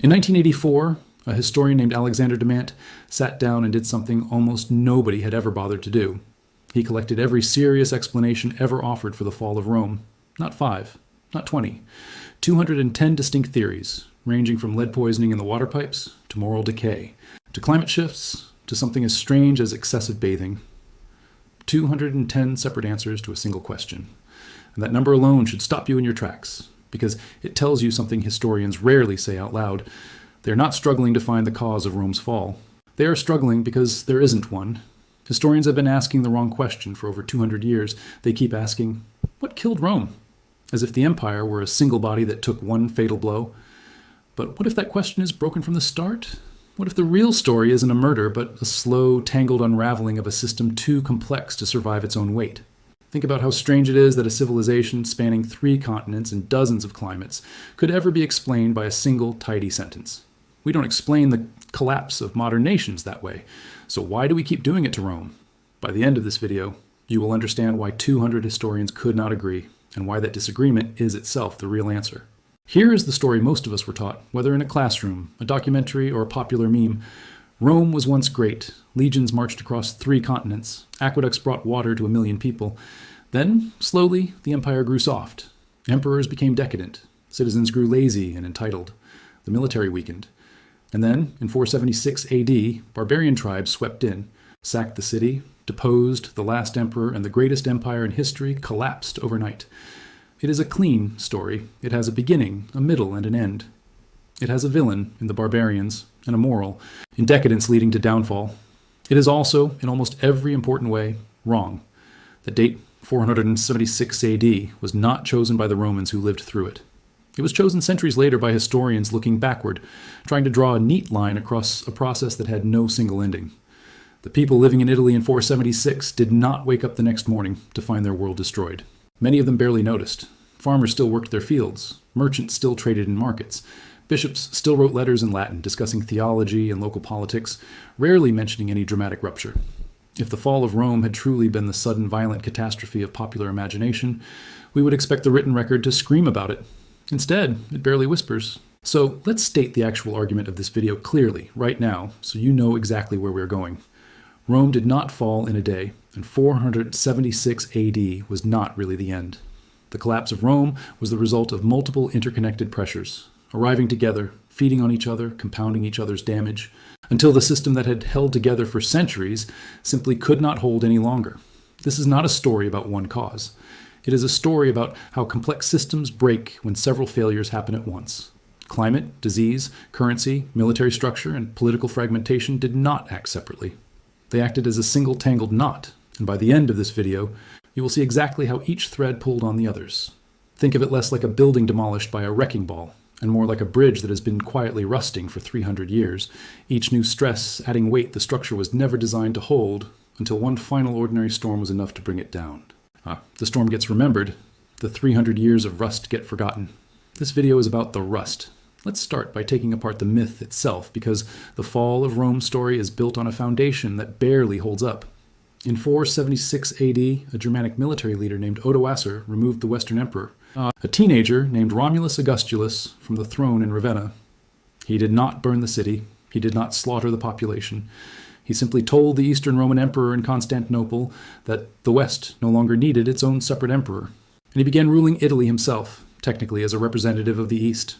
In 1984, a historian named Alexander Demant sat down and did something almost nobody had ever bothered to do. He collected every serious explanation ever offered for the fall of Rome. Not 5, not 20, 210 distinct theories, ranging from lead poisoning in the water pipes to moral decay, to climate shifts, to something as strange as excessive bathing. 210 separate answers to a single question. And that number alone should stop you in your tracks, because it tells you something historians rarely say out loud. They're not struggling to find the cause of Rome's fall. They are struggling because there isn't one. Historians have been asking the wrong question for over 200 years. They keep asking, what killed Rome? As if the empire were a single body that took one fatal blow. But what if that question is broken from the start? What if the real story isn't a murder, but a slow, tangled unraveling of a system too complex to survive its own weight? Think about how strange it is that a civilization spanning 3 continents and dozens of climates could ever be explained by a single, tidy sentence. We don't explain the collapse of modern nations that way, so why do we keep doing it to Rome? By the end of this video, you will understand why 200 historians could not agree, and why that disagreement is itself the real answer. Here is the story most of us were taught, whether in a classroom, a documentary, or a popular meme. Rome was once great. Legions marched across 3 continents. Aqueducts brought water to 1 million people. Then, slowly, the empire grew soft. Emperors became decadent. Citizens grew lazy and entitled. The military weakened. And then, in 476 AD, barbarian tribes swept in, sacked the city, deposed the last emperor, and the greatest empire in history collapsed overnight. It is a clean story. It has a beginning, a middle, and an end. It has a villain in the barbarians, and a moral in decadence leading to downfall. It is also, in almost every important way, wrong. The date 476 AD was not chosen by the Romans who lived through it. It was chosen centuries later by historians looking backward, trying to draw a neat line across a process that had no single ending. The people living in Italy in 476 did not wake up the next morning to find their world destroyed. Many of them barely noticed. Farmers still worked their fields. Merchants still traded in markets. Bishops still wrote letters in Latin discussing theology and local politics, rarely mentioning any dramatic rupture. If the fall of Rome had truly been the sudden violent catastrophe of popular imagination, we would expect the written record to scream about it. Instead, it barely whispers. So let's state the actual argument of this video clearly, right now, so you know exactly where we're going. Rome did not fall in a day, and 476 AD was not really the end. The collapse of Rome was the result of multiple interconnected pressures, arriving together, feeding on each other, compounding each other's damage, until the system that had held together for centuries simply could not hold any longer. This is not a story about one cause. It is a story about how complex systems break when several failures happen at once. Climate, disease, currency, military structure, and political fragmentation did not act separately. They acted as a single tangled knot, and by the end of this video, you will see exactly how each thread pulled on the others. Think of it less like a building demolished by a wrecking ball, and more like a bridge that has been quietly rusting for 300 years, each new stress adding weight the structure was never designed to hold, until one final ordinary storm was enough to bring it down. The storm gets remembered, the 300 years of rust get forgotten. This video is about the rust. Let's start by taking apart the myth itself, because the fall of Rome story is built on a foundation that barely holds up. In 476 AD, a Germanic military leader named Odoacer removed the Western emperor, a teenager named Romulus Augustulus, from the throne in Ravenna. He did not burn the city. He did not slaughter the population. He simply told the Eastern Roman emperor in Constantinople that the West no longer needed its own separate emperor. And he began ruling Italy himself, technically as a representative of the East.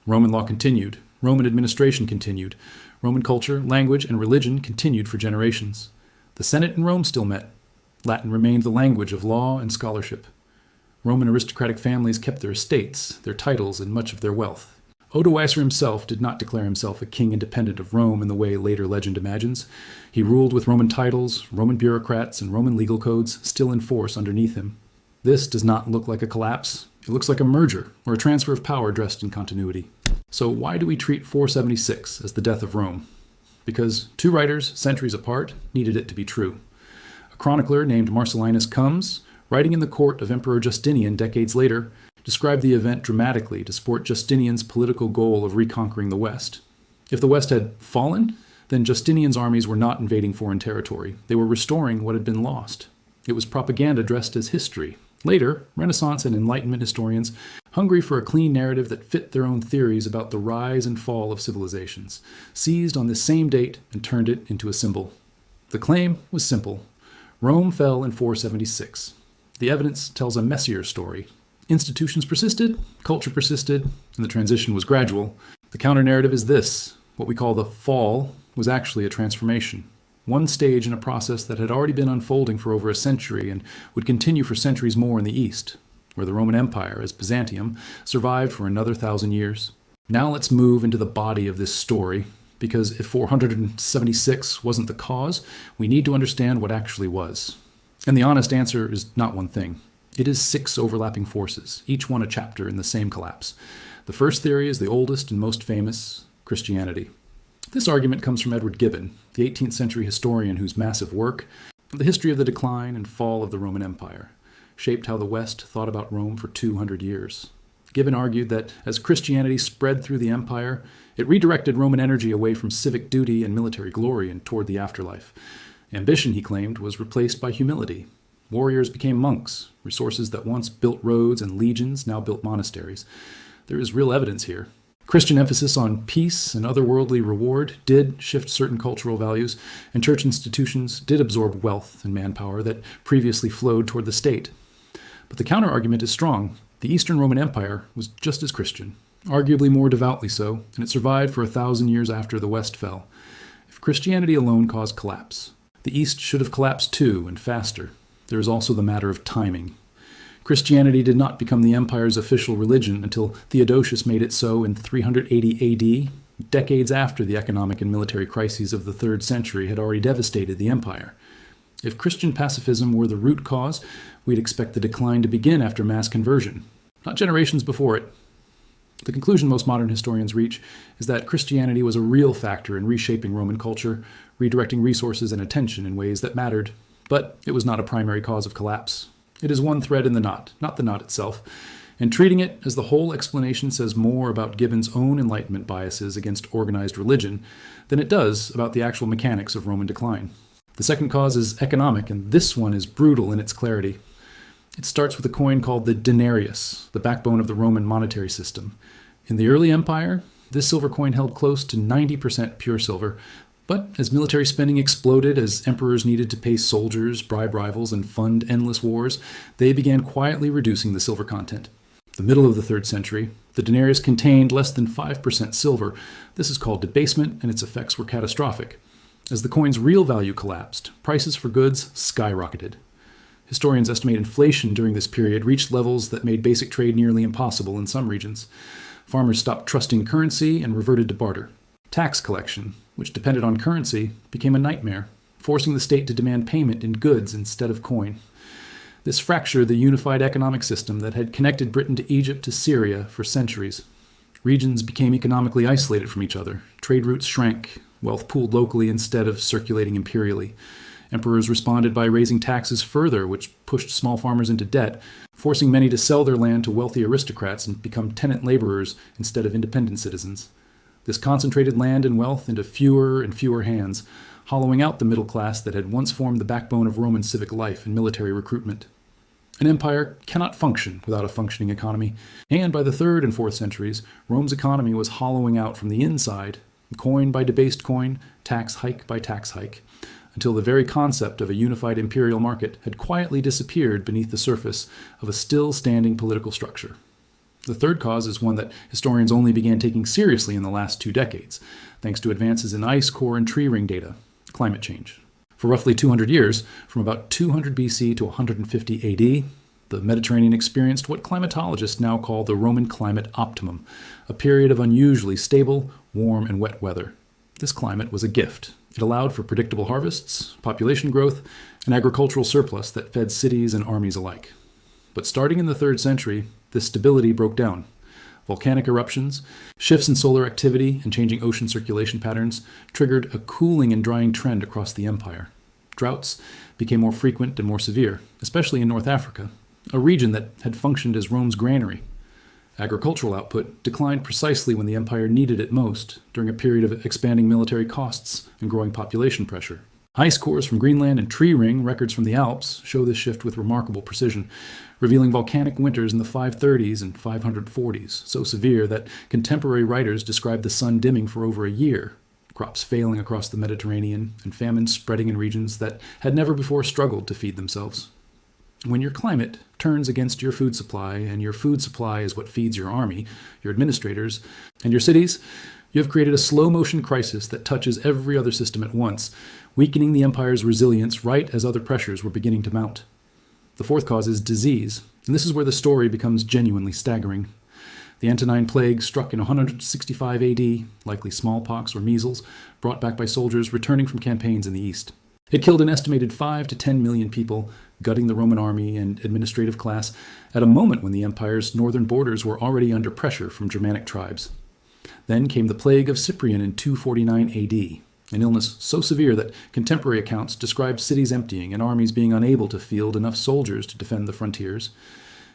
Roman law continued. Roman administration continued. Roman culture, language, and religion continued for generations. The Senate in Rome still met. Latin remained the language of law and scholarship. Roman aristocratic families kept their estates, their titles, and much of their wealth. Odoacer himself did not declare himself a king independent of Rome in the way later legend imagines. He ruled with Roman titles, Roman bureaucrats, and Roman legal codes still in force underneath him. This does not look like a collapse. It looks like a merger, or a transfer of power dressed in continuity. So why do we treat 476 as the death of Rome? Because 2 writers, centuries apart, needed it to be true. A chronicler named Marcellinus comes, writing in the court of Emperor Justinian decades later, described the event dramatically to support Justinian's political goal of reconquering the West. If the West had fallen, then Justinian's armies were not invading foreign territory. They were restoring what had been lost. It was propaganda dressed as history, Later, Renaissance and Enlightenment historians, hungry for a clean narrative that fit their own theories about the rise and fall of civilizations, seized on this same date and turned it into a symbol. The claim was simple. Rome fell in 476. The evidence tells a messier story. Institutions persisted, culture persisted, and the transition was gradual. The counter-narrative is this. What we call the fall was actually a transformation. One stage in a process that had already been unfolding for over a century and would continue for centuries more in the East, where the Roman Empire, as Byzantium, survived for another 1,000 years. Now let's move into the body of this story, because if 476 wasn't the cause, we need to understand what actually was. And the honest answer is not one thing. It is 6 overlapping forces, each one a chapter in the same collapse. The first theory is the oldest and most famous, Christianity. This argument comes from Edward Gibbon, the 18th century historian whose massive work, The History of the Decline and Fall of the Roman Empire, shaped how the West thought about Rome for 200 years. Gibbon argued that as Christianity spread through the empire, it redirected Roman energy away from civic duty and military glory and toward the afterlife. Ambition, he claimed, was replaced by humility. Warriors became monks. Resources that once built roads and legions now built monasteries. There is real evidence here. Christian emphasis on peace and otherworldly reward did shift certain cultural values, and church institutions did absorb wealth and manpower that previously flowed toward the state. But the counter-argument is strong. The Eastern Roman Empire was just as Christian, arguably more devoutly so, and it survived for 1,000 years after the West fell. If Christianity alone caused collapse, the East should have collapsed too, and faster. There is also the matter of timing. Christianity did not become the empire's official religion until Theodosius made it so in 380 AD, decades after the economic and military crises of the 3rd century had already devastated the empire. If Christian pacifism were the root cause, we'd expect the decline to begin after mass conversion, not generations before it. The conclusion most modern historians reach is that Christianity was a real factor in reshaping Roman culture, redirecting resources and attention in ways that mattered, but it was not a primary cause of collapse. It is one thread in the knot, not the knot itself, and treating it as the whole explanation says more about Gibbon's own Enlightenment biases against organized religion than it does about the actual mechanics of Roman decline. The second cause is economic, and this one is brutal in its clarity. It starts with a coin called the denarius, the backbone of the Roman monetary system. In the early empire, this silver coin held close to 90% pure silver, but as military spending exploded, as emperors needed to pay soldiers, bribe rivals, and fund endless wars, they began quietly reducing the silver content. The middle of the 3rd century, the denarius contained less than 5% silver. This is called debasement, and its effects were catastrophic. As the coin's real value collapsed, prices for goods skyrocketed. Historians estimate inflation during this period reached levels that made basic trade nearly impossible in some regions. Farmers stopped trusting currency and reverted to barter. Tax collection, which depended on currency, became a nightmare, forcing the state to demand payment in goods instead of coin. This fractured the unified economic system that had connected Britain to Egypt to Syria for centuries. Regions became economically isolated from each other. Trade routes shrank. Wealth pooled locally instead of circulating imperially. Emperors responded by raising taxes further, which pushed small farmers into debt, forcing many to sell their land to wealthy aristocrats and become tenant laborers instead of independent citizens. This concentrated land and wealth into fewer and fewer hands, hollowing out the middle class that had once formed the backbone of Roman civic life and military recruitment. An empire cannot function without a functioning economy, and by the 3rd and 4th centuries, Rome's economy was hollowing out from the inside, coin by debased coin, tax hike by tax hike, until the very concept of a unified imperial market had quietly disappeared beneath the surface of a still-standing political structure. The third cause is one that historians only began taking seriously in the last 2 decades, thanks to advances in ice core and tree ring data, climate change. For roughly 200 years, from about 200 BC to 150 AD, the Mediterranean experienced what climatologists now call the Roman climate optimum, a period of unusually stable, warm, and wet weather. This climate was a gift. It allowed for predictable harvests, population growth, and agricultural surplus that fed cities and armies alike. But starting in the 3rd century, this stability broke down. Volcanic eruptions, shifts in solar activity, and changing ocean circulation patterns triggered a cooling and drying trend across the empire. Droughts became more frequent and more severe, especially in North Africa, a region that had functioned as Rome's granary. Agricultural output declined precisely when the empire needed it most, during a period of expanding military costs and growing population pressure. Ice cores from Greenland and tree ring records from the Alps show this shift with remarkable precision, revealing volcanic winters in the 530s and 540s, so severe that contemporary writers describe the sun dimming for over a year, crops failing across the Mediterranean, and famine spreading in regions that had never before struggled to feed themselves. When your climate turns against your food supply, and your food supply is what feeds your army, your administrators, and your cities, you have created a slow-motion crisis that touches every other system at once, weakening the empire's resilience right as other pressures were beginning to mount. The fourth cause is disease, and this is where the story becomes genuinely staggering. The Antonine Plague struck in 165 AD, likely smallpox or measles, brought back by soldiers returning from campaigns in the east. It killed an estimated 5 to 10 million people, gutting the Roman army and administrative class at a moment when the empire's northern borders were already under pressure from Germanic tribes. Then came the plague of Cyprian in 249 AD, an illness so severe that contemporary accounts describe cities emptying and armies being unable to field enough soldiers to defend the frontiers.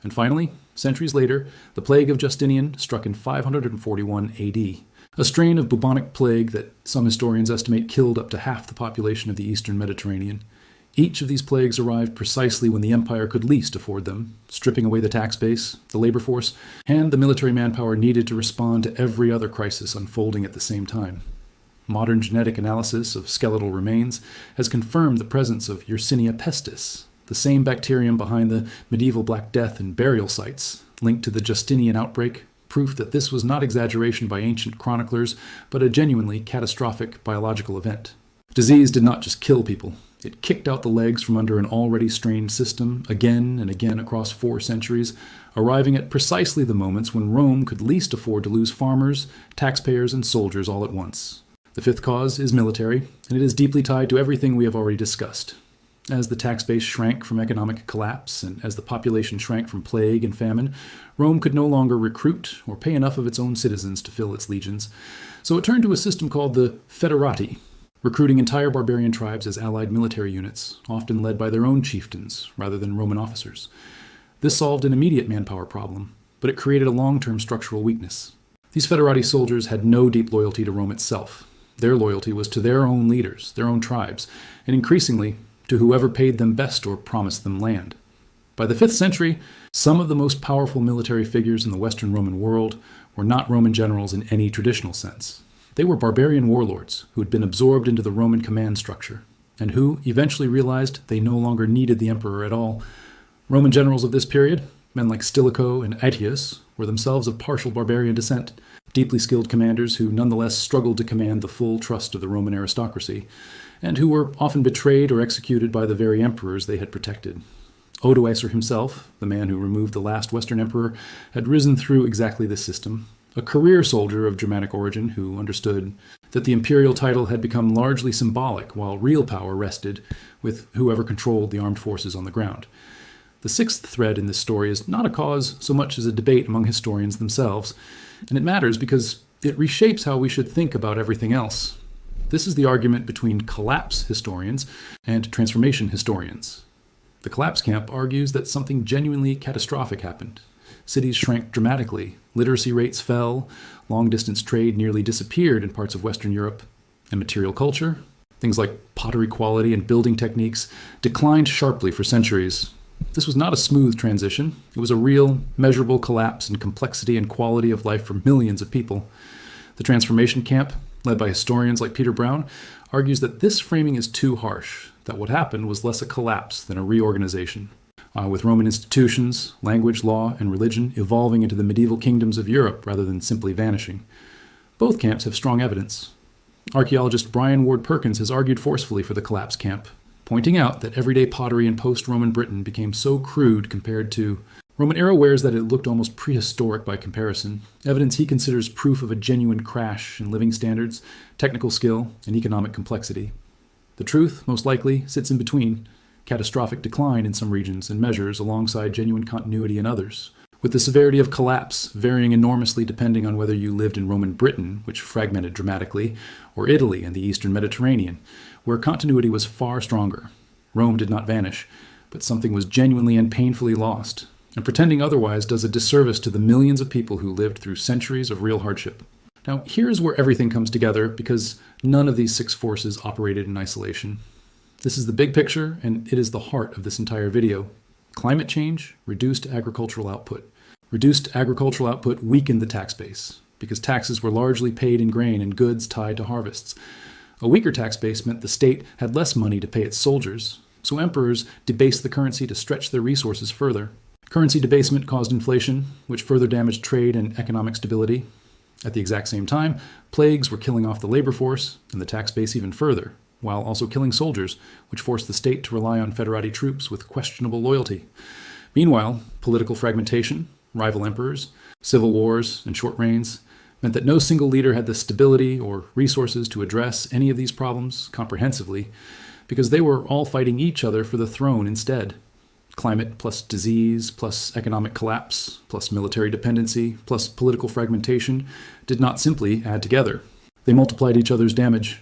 And finally, centuries later, the plague of Justinian struck in 541 AD, a strain of bubonic plague that some historians estimate killed up to half the population of the eastern Mediterranean. Each of these plagues arrived precisely when the empire could least afford them, stripping away the tax base, the labor force, and the military manpower needed to respond to every other crisis unfolding at the same time. Modern genetic analysis of skeletal remains has confirmed the presence of Yersinia pestis, the same bacterium behind the medieval Black Death and burial sites, linked to the Justinian outbreak, proof that this was not exaggeration by ancient chroniclers, but a genuinely catastrophic biological event. Disease did not just kill people. It kicked out the legs from under an already strained system again and again across 4 centuries, arriving at precisely the moments when Rome could least afford to lose farmers, taxpayers, and soldiers all at once. The fifth cause is military, and it is deeply tied to everything we have already discussed. As the tax base shrank from economic collapse, and as the population shrank from plague and famine, Rome could no longer recruit or pay enough of its own citizens to fill its legions. So it turned to a system called the foederati, recruiting entire barbarian tribes as allied military units, often led by their own chieftains rather than Roman officers. This solved an immediate manpower problem, but it created a long-term structural weakness. These foederati soldiers had no deep loyalty to Rome itself. Their loyalty was to their own leaders, their own tribes, and increasingly to whoever paid them best or promised them land. By the 5th century, some of the most powerful military figures in the Western Roman world were not Roman generals in any traditional sense. They were barbarian warlords who had been absorbed into the Roman command structure, and who eventually realized they no longer needed the emperor at all. Roman generals of this period, men like Stilicho and Aetius, were themselves of partial barbarian descent, deeply skilled commanders who nonetheless struggled to command the full trust of the Roman aristocracy, and who were often betrayed or executed by the very emperors they had protected. Odoacer himself, the man who removed the last Western emperor, had risen through exactly this system, a career soldier of Germanic origin who understood that the imperial title had become largely symbolic while real power rested with whoever controlled the armed forces on the ground. The 6th thread in this story is not a cause so much as a debate among historians themselves, and it matters because it reshapes how we should think about everything else. This is the argument between collapse historians and transformation historians. The collapse camp argues that something genuinely catastrophic happened. Cities shrank dramatically, literacy rates fell, long-distance trade nearly disappeared in parts of Western Europe, and material culture, things like pottery quality and building techniques, declined sharply for centuries. This was not a smooth transition. It was a real, measurable collapse in complexity and quality of life for millions of people. The transformation camp, led by historians like Peter Brown, argues that this framing is too harsh, that what happened was less a collapse than a reorganization. With Roman institutions, language, law, and religion evolving into the medieval kingdoms of Europe rather than simply vanishing. Both camps have strong evidence. Archaeologist Brian Ward Perkins has argued forcefully for the collapse camp, pointing out that everyday pottery in post-Roman Britain became so crude compared to Roman era wares that it looked almost prehistoric by comparison, evidence he considers proof of a genuine crash in living standards, technical skill, and economic complexity. The truth, most likely, sits in between, catastrophic decline in some regions and measures alongside genuine continuity in others, with the severity of collapse varying enormously depending on whether you lived in Roman Britain, which fragmented dramatically, or Italy and the eastern Mediterranean, where continuity was far stronger. Rome did not vanish, but something was genuinely and painfully lost, and pretending otherwise does a disservice to the millions of people who lived through centuries of real hardship. Now, here's where everything comes together, because none of these 6 forces operated in isolation. This is the big picture, and it is the heart of this entire video. Climate change, reduced agricultural output. Reduced agricultural output weakened the tax base, because taxes were largely paid in grain and goods tied to harvests. A weaker tax base meant the state had less money to pay its soldiers, so emperors debased the currency to stretch their resources further. Currency debasement caused inflation, which further damaged trade and economic stability. At the exact same time, plagues were killing off the labor force and the tax base even further, while also killing soldiers, which forced the state to rely on federati troops with questionable loyalty. Meanwhile, political fragmentation, rival emperors, civil wars, and short reigns meant that no single leader had the stability or resources to address any of these problems comprehensively, because they were all fighting each other for the throne instead. Climate plus disease plus economic collapse plus military dependency plus political fragmentation did not simply add together. They multiplied each other's damage.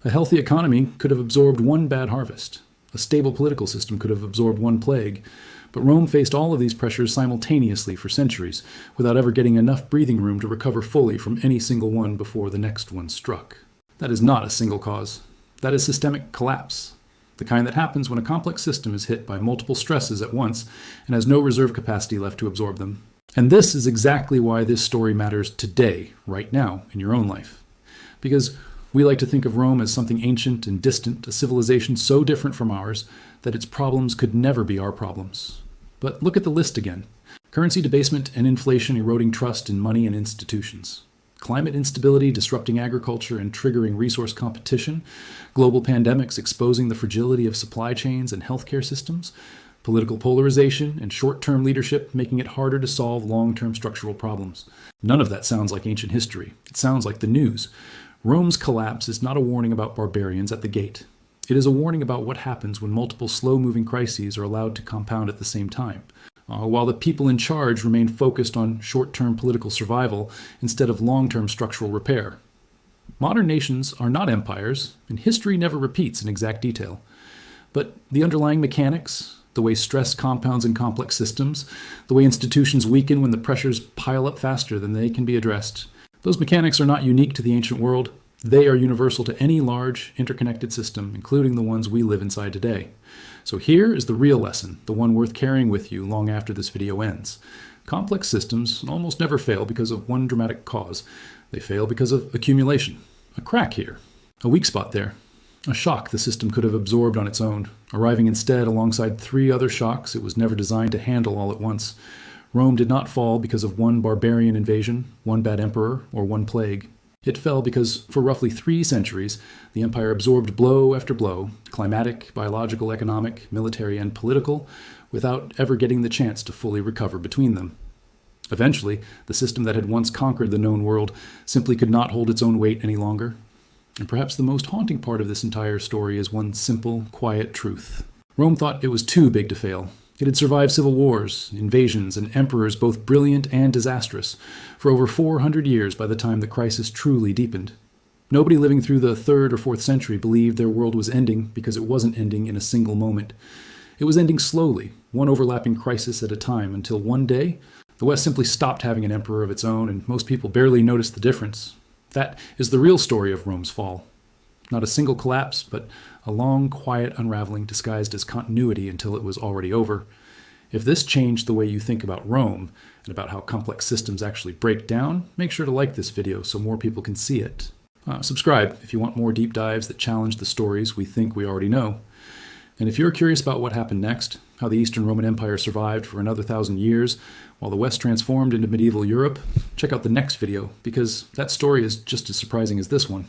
A healthy economy could have absorbed one bad harvest. A stable political system could have absorbed one plague. But Rome faced all of these pressures simultaneously for centuries, without ever getting enough breathing room to recover fully from any single one before the next one struck. That is not a single cause. That is systemic collapse, the kind that happens when a complex system is hit by multiple stresses at once and has no reserve capacity left to absorb them. And this is exactly why this story matters today, right now, in your own life. Because we like to think of Rome as something ancient and distant, a civilization so different from ours that its problems could never be our problems. But look at the list again. Currency debasement and inflation eroding trust in money and institutions. Climate instability disrupting agriculture and triggering resource competition. Global pandemics exposing the fragility of supply chains and healthcare systems. Political polarization and short-term leadership making it harder to solve long-term structural problems. None of that sounds like ancient history. It sounds like the news. Rome's collapse is not a warning about barbarians at the gate. It is a warning about what happens when multiple slow-moving crises are allowed to compound at the same time, while the people in charge remain focused on short-term political survival instead of long-term structural repair. Modern nations are not empires, and history never repeats in exact detail. But the underlying mechanics, the way stress compounds in complex systems, the way institutions weaken when the pressures pile up faster than they can be addressed, those mechanics are not unique to the ancient world. They are universal to any large, interconnected system, including the ones we live inside today. So here is the real lesson, the one worth carrying with you long after this video ends. Complex systems almost never fail because of one dramatic cause. They fail because of accumulation. A crack here, a weak spot there, a shock the system could have absorbed on its own, arriving instead alongside 3 other shocks it was never designed to handle all at once. Rome did not fall because of one barbarian invasion, one bad emperor, or one plague. It fell because, for roughly 3 centuries, the empire absorbed blow after blow, climatic, biological, economic, military, and political, without ever getting the chance to fully recover between them. Eventually, the system that had once conquered the known world simply could not hold its own weight any longer. And perhaps the most haunting part of this entire story is one simple, quiet truth. Rome thought it was too big to fail. It had survived civil wars, invasions, and emperors both brilliant and disastrous for over 400 years by the time the crisis truly deepened. Nobody living through the 3rd or 4th century believed their world was ending because it wasn't ending in a single moment. It was ending slowly, one overlapping crisis at a time, until one day, the West simply stopped having an emperor of its own, and most people barely noticed the difference. That is the real story of Rome's fall. Not a single collapse, but a long, quiet unraveling disguised as continuity until it was already over. If this changed the way you think about Rome and about how complex systems actually break down, make sure to like this video so more people can see it. Subscribe if you want more deep dives that challenge the stories we think we already know. And if you're curious about what happened next, how the Eastern Roman Empire survived for another 1,000 years while the West transformed into medieval Europe, check out the next video, because that story is just as surprising as this one.